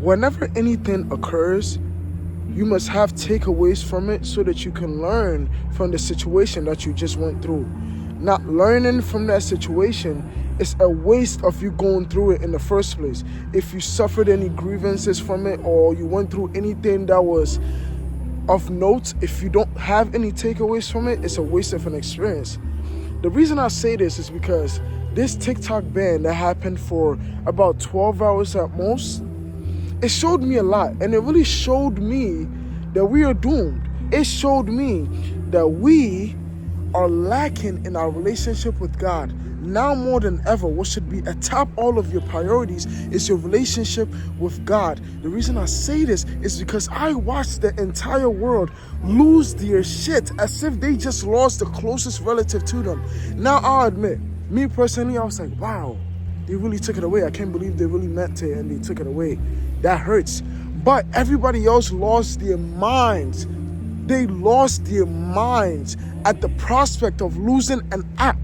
whenever anything occurs, you must have takeaways from it so that you can learn from the situation that you just went through. Not learning from that situation is a waste of you going through it in the first place. If you suffered any grievances from it, or you went through anything that was of note, if you don't have any takeaways from it, it's a waste of an experience. The reason I say this is because this TikTok ban that happened for about 12 hours at most, it showed me a lot, and it really showed me that we are doomed. It showed me that we are lacking in our relationship with God. Now more than ever, what should be atop all of your priorities is your relationship with God. The reason I say this is because I watched the entire world lose their shit as if they just lost the closest relative to them. Now I'll admit, me personally, I was like, wow, they really took it away. I can't believe they really meant it and they took it away. That hurts. But everybody else lost their minds. They lost their minds at the prospect of losing an app.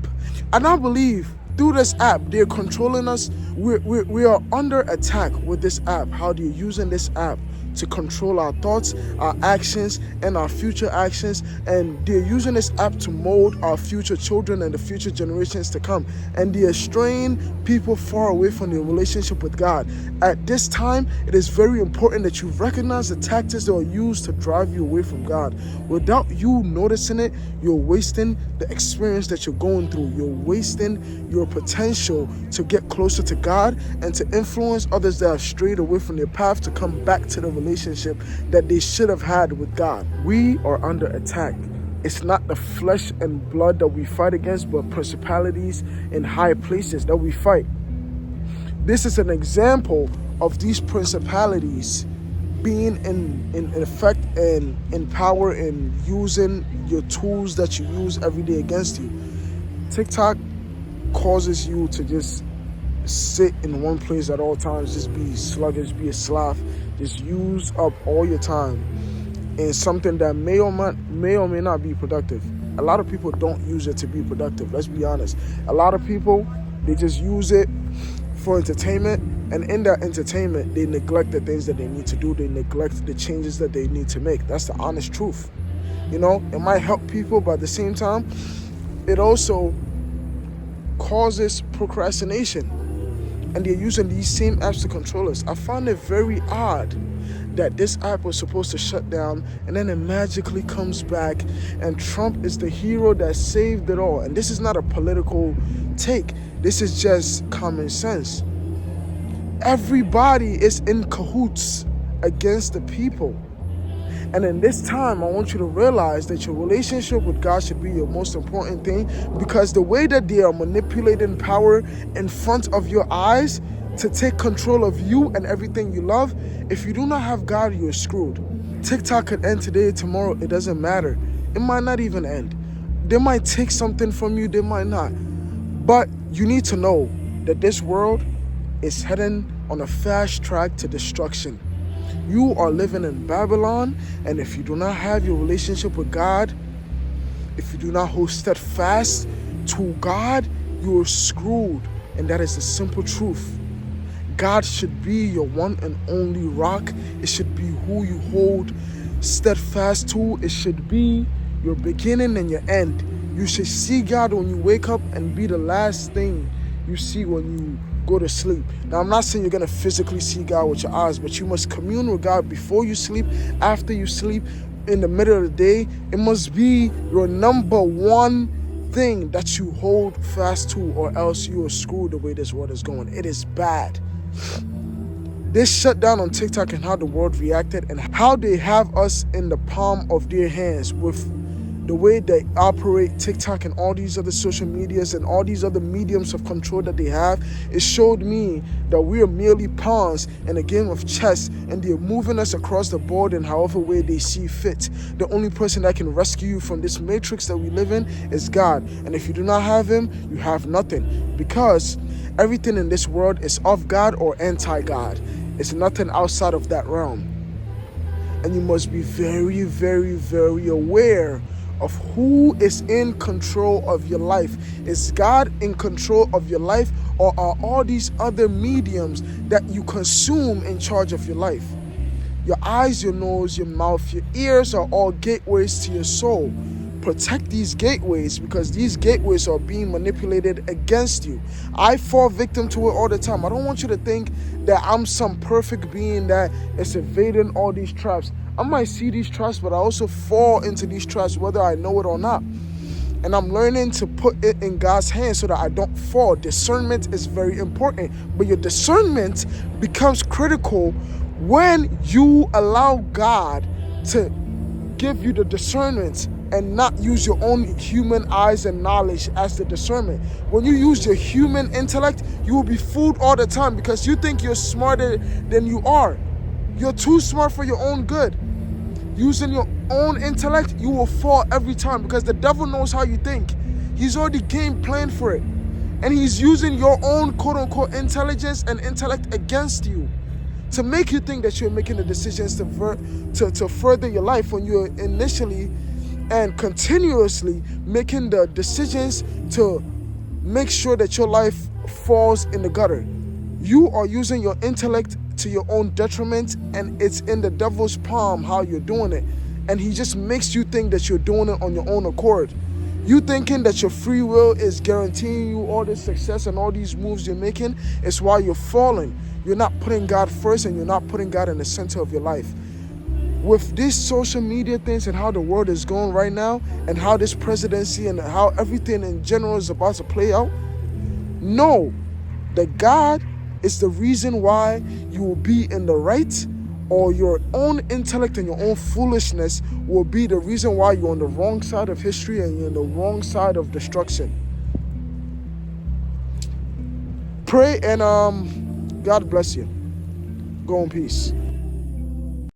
And I believe through this app, they're controlling us. We are under attack with this app. How they're using this app to control our thoughts, our actions, and our future actions. And they're using this app to mold our future children and the future generations to come. And they're straying people far away from their relationship with God. At this time, it is very important that you recognize the tactics that are used to drive you away from God. Without you noticing it, you're wasting the experience that you're going through. You're wasting your potential to get closer to God and to influence others that have strayed away from their path to come back to the relationship that they should have had with God. We are under attack. It's not the flesh and blood that we fight against, but principalities in high places that we fight. This is an example of these principalities being in effect and in power and using your tools that you use every day against you. TikTok causes you to just sit in one place at all times, just be sluggish, be a sloth, just use up all your time in something that may or may not be productive. A lot of people don't use it to be productive, let's be honest. A lot of people, they just use it for entertainment, and in that entertainment, they neglect the things that they need to do. They neglect the changes that they need to make. That's the honest truth. You know, it might help people, but at the same time, it also causes procrastination. And they're using these same apps to control us. I find it very odd that this app was supposed to shut down and then it magically comes back, and Trump is the hero that saved it all. And this is not a political take. This is just common sense. Everybody is in cahoots against the people. And in this time, I want you to realize that your relationship with God should be your most important thing, because the way that they are manipulating power in front of your eyes to take control of you and everything you love, if you do not have God, you're screwed. TikTok could end today, tomorrow, it doesn't matter. It might not even end. They might take something from you, they might not. But you need to know that this world is heading on a fast track to destruction. You are living in Babylon, and if you do not have your relationship with God, if you do not hold steadfast to God, you are screwed. And that is the simple truth. God should be your one and only rock. It should be who you hold steadfast to. It should be your beginning and your end. You should see God when you wake up and be the last thing you see when you go to sleep. Now, I'm not saying you're going to physically see God with your eyes, but you must commune with God before you sleep, after you sleep, in the middle of the day. It must be your number one thing that you hold fast to, or else you are screwed the way this world is going. It is bad. This shutdown on TikTok and how the world reacted and how they have us in the palm of their hands with the way they operate TikTok and all these other social medias and all these other mediums of control that they have, it showed me that we are merely pawns in a game of chess, and they're moving us across the board in however way they see fit. The only person that can rescue you from this matrix that we live in is God. And if you do not have him, you have nothing, because everything in this world is of God or anti-God. It's nothing outside of that realm. And you must be very, very, very aware of who is in control of your life. Is God in control of your life, or are all these other mediums that you consume in charge of your life? Your eyes, your nose, your mouth, your ears are all gateways to your soul. Protect these gateways, because these gateways are being manipulated against you. I fall victim to it all the time. I don't want you to think that I'm some perfect being that is evading all these traps. I might see these traps, but I also fall into these traps whether I know it or not. And I'm learning to put it in God's hands so that I don't fall. Discernment is very important, but your discernment becomes critical when you allow God to give you the discernment and not use your own human eyes and knowledge as the discernment. When you use your human intellect, you will be fooled all the time because you think you're smarter than you are. You're too smart for your own good. Using your own intellect, you will fall every time because the devil knows how you think. He's already game planned for it. And he's using your own quote-unquote intelligence and intellect against you to make you think that you're making the decisions to further your life when you're initially and continuously making the decisions to make sure that your life falls in the gutter. You are using your intellect to your own detriment, and it's in the devil's palm how you're doing it. And he just makes you think that you're doing it on your own accord. You thinking that your free will is guaranteeing you all this success and all these moves you're making is why you're falling. You're not putting God first, and you're not putting God in the center of your life. With these social media things and how the world is going right now, and how this presidency and how everything in general is about to play out, know that God is the reason why you will be in the right, or your own intellect and your own foolishness will be the reason why you're on the wrong side of history and you're on the wrong side of destruction. Pray and God bless you. Go in peace.